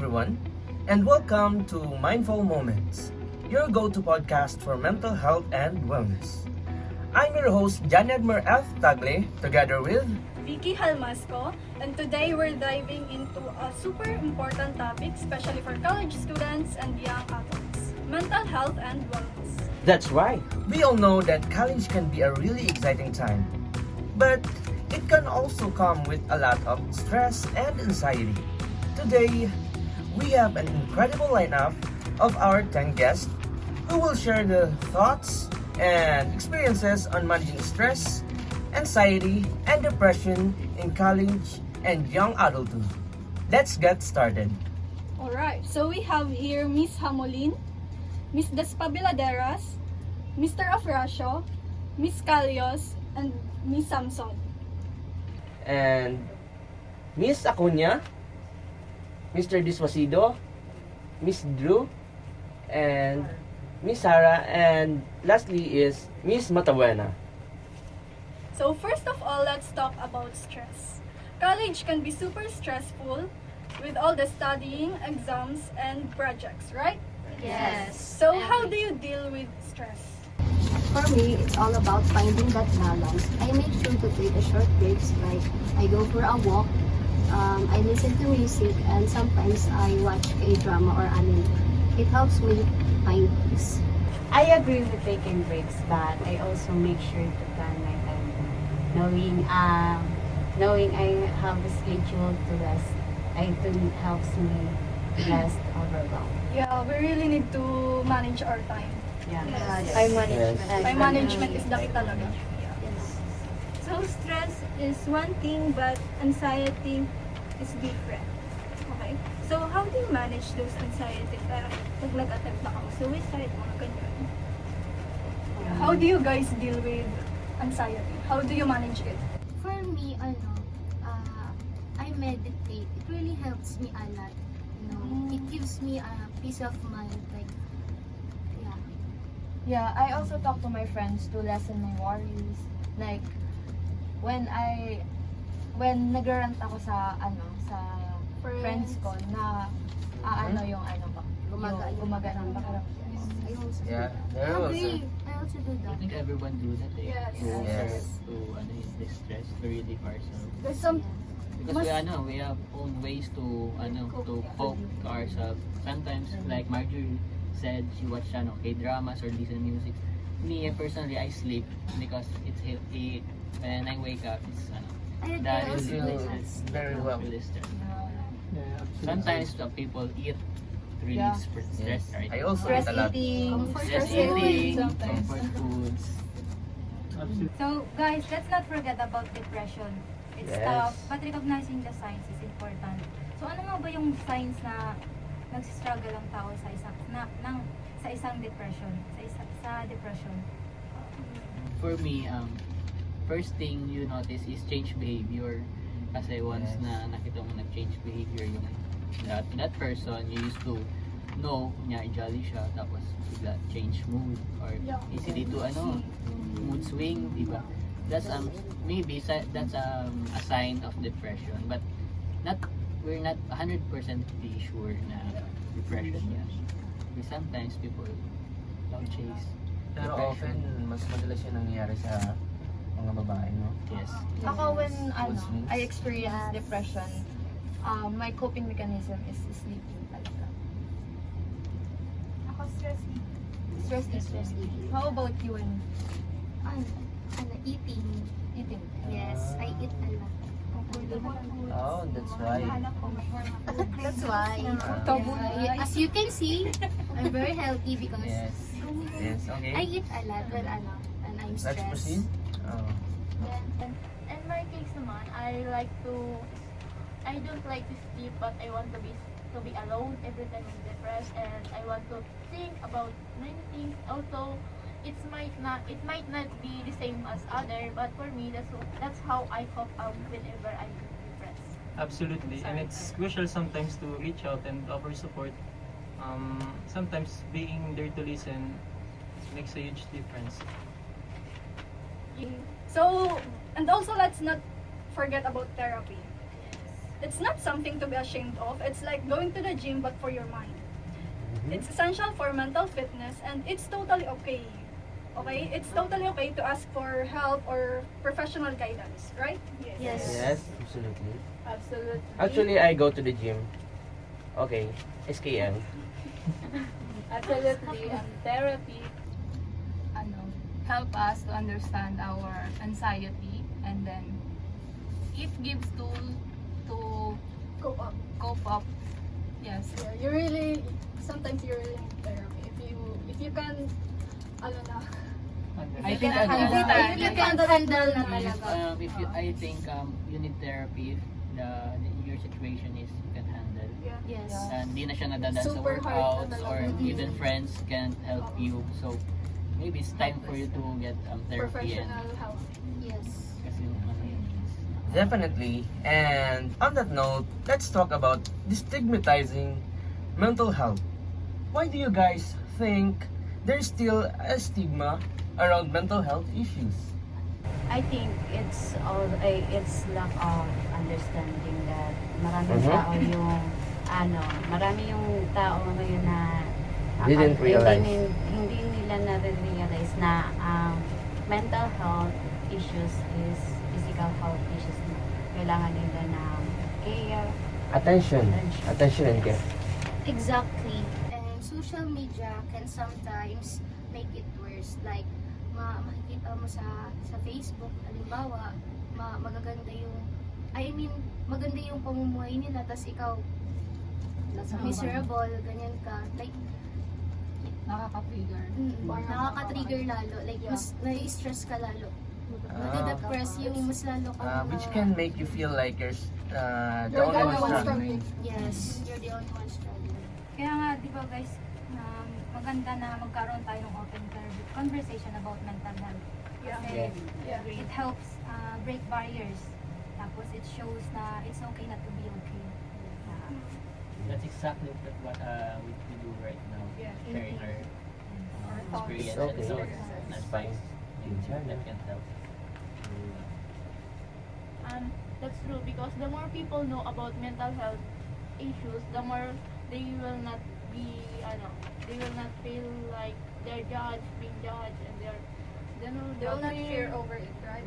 everyone, and welcome to Mindful Moments, your go-to podcast for mental health and wellness. I'm your host, Janedmer F. Tagle, together with Vicky Halmasco, and today we're diving into a super important topic, especially for college students and young adults, mental health and wellness. That's right. We all know that college can be a really exciting time, but it can also come with a lot of stress and anxiety. Today, we have an incredible lineup of our 10 guests who will share the thoughts and experiences on managing stress, anxiety, and depression in college and young adulthood. Let's get started. Alright, so we have here Miss Hamolin, Miss Despabiladeras, Mr. Afrasio, Miss Calios, and Miss Samson. And Miss Acuña, Mr. Diswasido, Miss Drew, and Miss Sarah, and lastly is Miss Matabuena. So first of all, let's talk about stress. College can be super stressful with all the studying, exams, and projects, right? Yes. So how do you deal with stress? For me, it's all about finding that balance. I make sure to take a short breaks, like I go for a walk, I listen to music, and sometimes I watch a drama or anime. It helps me find peace. I agree with taking breaks, but I also make sure to plan my time. Knowing I have a schedule to rest, I think helps me rest overwhelmed. Yeah, we really need to manage our time. Yeah. Time management. Time management is the key talaga. So stress is one thing, but anxiety is different. Okay? So how do you manage those anxiety? Parang pag nag-attempt na kang suicide, mga ganyan. How do you guys deal with anxiety? How do you manage it? For me, I meditate. It really helps me a lot. It gives me a peace of mind. Like, yeah. Yeah, I also talk to my friends to lessen my worries. Like, when nagrarant ako sa friends ko na yung gumagaan ang pakiramdam. Yeah, I agree. I also do I that. think everyone do that Yes. to ease the stress, to relieve ourselves. There's some Because we have own ways to cope ourselves. Sometimes like Marjorie said, she watch K-dramas or listen music. Me personally, I sleep because when I wake up it's I agree. that I is also do that. very well. really stress. Sometimes the people eat to relieve stress, right? I also Stress eat a lot. eating. Stress eating, comfort foods. So guys, let's not forget about depression. It's Yes. tough, but recognizing the signs is important. So ano nga ba yung signs na nagsistruggle ang tao sa isang depression, sa depression? For me, first thing you notice is change behavior. Kasi once na nakita mo nag-change behavior yung that person, you used to know, kunyari jolly siya, tapos bigla change mood, or easily to mood swing, diba? That's maybe that's a sign of depression, but we're not 100% sure na depression yan. Because sometimes people don't chase Pero often, mas madalas siya nangyayari sa mga babae, no? Yes. Ako when Mood swings. I experience depression, my coping mechanism is sleeping talaga. Ako stress Stress eating. How about you and Eating. eating? Yes, I eat a lot. Oh, that's why. That's why. As you can see, I'm very healthy because Yes. Yes, okay. I eat a lot when I'm Let's stressed. proceed. Oh. In my case naman, I don't like to sleep, but I want to be alone every time I'm depressed, and I want to think about many things. Also, it might not be the same as other, but for me that's how I cope up whenever I'm depressed. Absolutely, and it's crucial sometimes to reach out and offer support. Sometimes being there to listen makes a huge difference. So, and also let's not forget about therapy. It's not something to be ashamed of. It's like going to the gym but for your mind. It's essential for mental fitness and it's totally okay. Okay? It's totally okay to ask for help or professional guidance, right? Yes. Yes, absolutely. Absolutely. Actually, I go to the gym. Okay, SKM. Absolutely. Therapy help us to understand our anxiety, and then it gives tool to Go up. cope up. Yes. Yeah, sometimes you really need therapy. If you can, ano na, I think understand. You can handle na if, talaga. if you, I think you need therapy if your situation is you can handle. Yes. Hindi na siya nadadaan sa Super hard workouts na or talaga. even friends can't help you. So maybe it's time for you to get therapy and professional help. Yes. kasi ano yun is Definitely. And on that note, let's talk about destigmatizing mental health. Why do you guys think there's still a stigma around mental health issues? I think it's lack of understanding that maraming Mhm. tao yung marami yung tao ngayon na Didn't realize. hindi nila na-realize na mental health issues is physical health issues na kailangan nila ng care. Attention and care. Exactly. And social media can sometimes make it worse. Like, makikita mo sa Facebook, halimbawa, magaganda yung, maganda yung pamumuhay nila, tas ikaw, miserable, ganyan ka. Like, Nakaka-trigger. nakaka-trigger lalo. Like, mas nai-stress ka lalo. Nade-depress yung mas lalo ka. Which can make you feel like you're the You're only the one one struggling. Yes, you're the only one struggling. Kaya nga, di ba guys, maganda na magkaroon tayo ng open conversation about mental health. Kasi it helps break barriers. Tapos it shows na it's okay not to be okay. that's exactly what we do right now, sharing our experience It's and okay. thoughts, advice, things that can help. That's true because the more people know about mental health issues, the more they will not feel like being judged, and They will not fear over it, right?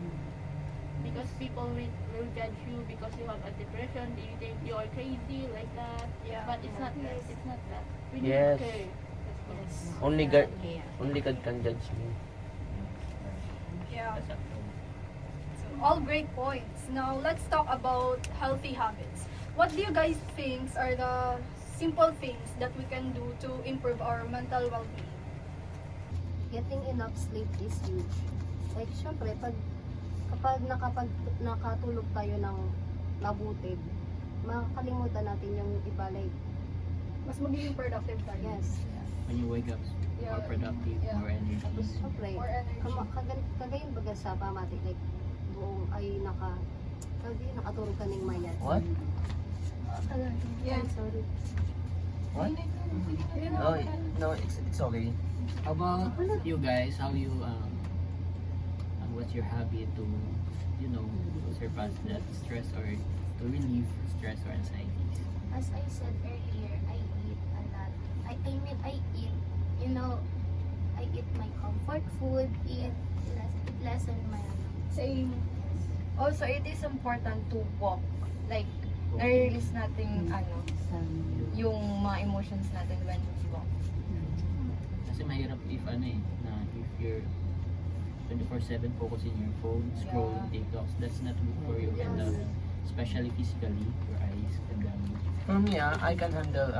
because people will judge you because you have a depression. They think you are crazy like that. Yeah. But it's not that. It's not that. We need Yes. to care. That's all. Only God can judge me. Yeah. That's actually So, all great points. Now, let's talk about healthy habits. What do you guys think are the simple things that we can do to improve our mental well-being? Getting enough sleep is huge. Like, syempre, kapag nakatulog tayo ng mabuti, makakalimutan natin yung iba, like, Mas magiging productive tayo. yes. when you wake up more productive, more energy. Tapos, syempre, More energy. kagayon baga sa pamatik, like, buong ay nakaturog ka ng mayat. What? Yeah. Sorry. What? No, it's okay. How about you guys? How you what's your habit to surpass that stress or to relieve stress or anxieties? As I said earlier, I eat a lot. I eat my comfort food, it lessen my Same. Also, it is important to walk. Like, na-release natin yung mga emotions natin when we walk. Kasi mahirap if if you're 24/7 focusing your phone, scrolling TikToks, that's not good for you and especially physically, your eyes can damage. For me, I can handle.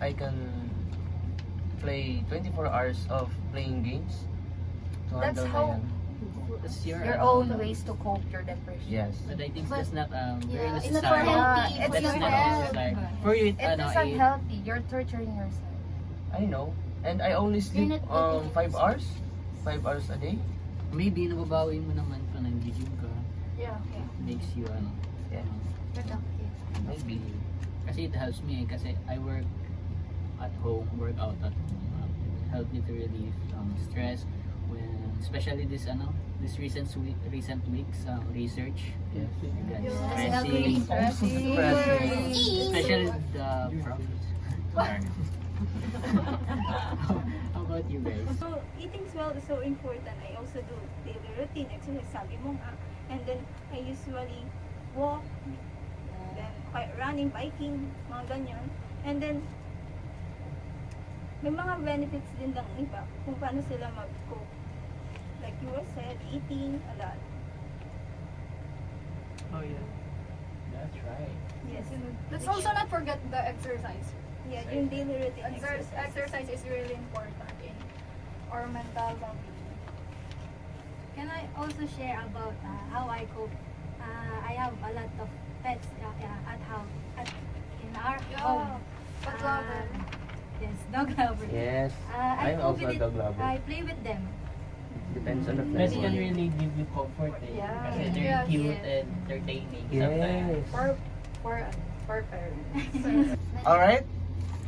I can play 24 hours of playing games. To That's handle how- my That's your Your own ways to cope your depression. Yes. But I think that's not very yeah, it's necessary. not healthy. It's It's That's not not healthy. necessary. For you, It is unhealthy. You're torturing yourself. I know. And I only sleep You're not getting 5 hours. 5 hours a day. maybe nababawi mo naman pa nag-gym ka. Yeah. Makes you Yeah. Productive. Maybe. kasi it helps me kasi I work at home, work out at home. It helped me to relieve stress, especially this recent weeks research. Yes. Stressing, especially the profits. How about you guys? So, eating well is so important. I also do daily routine, exercise, sabi mo nga. And then, I usually walk, then running, biking, mga ganyan. And then, may mga benefits din ng iba kung paano sila mag-cope. Like you were said, eating a lot. Oh yeah. That's right. Yes. Let's also not forget the exercise. Yeah, yung daily routine Exercise is really important in our mental well-being. Can I also share about how I cope? I have a lot of pets in our home. Pet lover. Yes, dog lover. Yes. I I'm cope also with a dog lover. I play with them. Depends on the Pets friend. can really give you comfort Yeah. kasi they're Yes. cute and entertaining sometimes. Yes. For parents. Alright?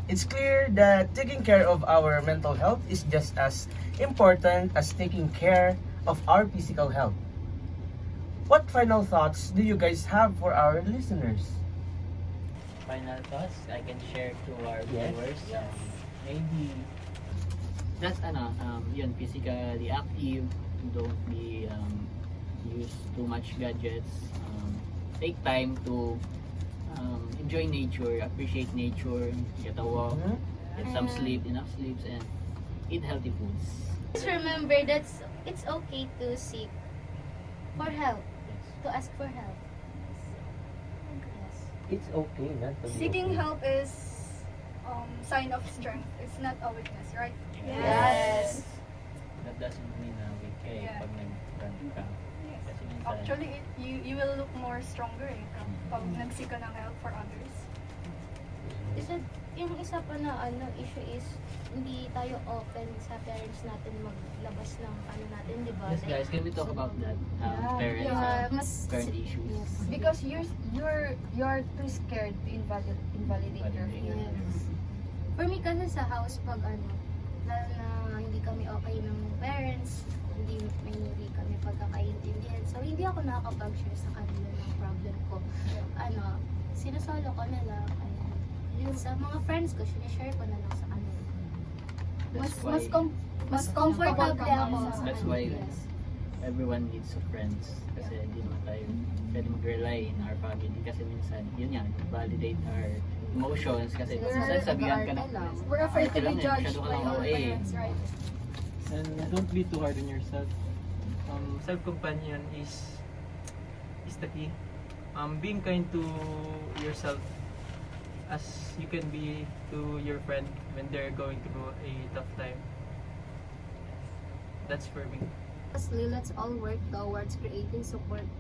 It's clear that taking care of our mental health is just as important as taking care of our physical health. What final thoughts do you guys have for our listeners? Final thoughts I can share to our Yes. viewers. Maybe that's yun, physically active. Don't be use too much gadgets. Take time to enjoy nature, appreciate nature, get a walk, get some sleep, enough sleeps, and eat healthy foods. Just remember that it's okay to seek for help, to ask for help. Yes. It's okay not to be Seeking okay. help is sign of strength. It's not a weakness, right? Yes. That doesn't mean na weak ka Yeah. pag nag-run ka. Kasi minsan, Actually, you will look more stronger pag nagsik ka ng help for others. Yung isa pa na issue is hindi tayo open sa parents natin maglabas ng natin, di ba? yes guys, can we talk about that? Parents Yeah, and mas parent issues. Because you're too scared to invalidate your feelings. Yes. For me kasi sa house pag lalo na hindi kami okay ng parents, hindi kami pagkakaintindihan. So hindi ako nakakapag-share sa kanila ng problem ko. Sinasolo ko na lang. Yun, sa mga friends ko, sinishare ko na lang sa kanila. That's why, Mas comfortable ako sa That's kanila. why Yes. everyone needs a friends. Kasi hindi naman tayo pwede mag-rely in our family. Kasi minsan, yun yan, validate our emotions. Kasi minsan sabihan ka na, We're afraid to lang be eh, judged masyado ka by lang our OA. parents, right? And don't be too hard on yourself. Self-compassion is the key. Being kind to yourself as you can be to your friend when they're going through a tough time. That's for me. Lastly, let's all work towards creating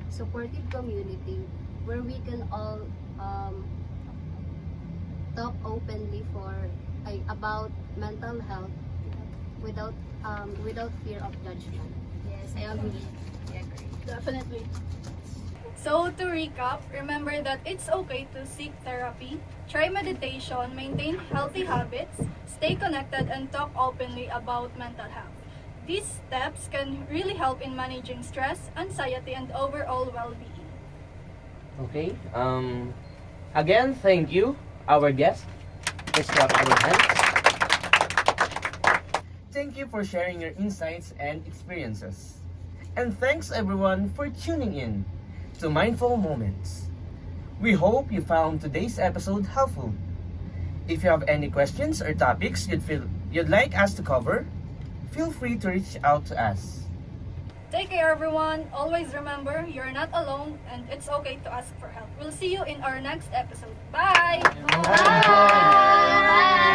supportive community where we can all talk openly about mental health without fear of judgment. Yes, I agree. Definitely. So, to recap, remember that it's okay to seek therapy, try meditation, maintain healthy habits, stay connected, and talk openly about mental health. These steps can really help in managing stress, anxiety, and overall well-being. Okay. Again, thank you, our guest. Let's clap our hands. Thank you for sharing your insights and experiences. And thanks everyone for tuning in to Mindful Moments. We hope you found today's episode helpful. If you have any questions or topics you'd like us to cover, feel free to reach out to us. Take care, everyone. Always remember, you're not alone, and it's okay to ask for help. We'll see you in our next episode. Bye! Bye.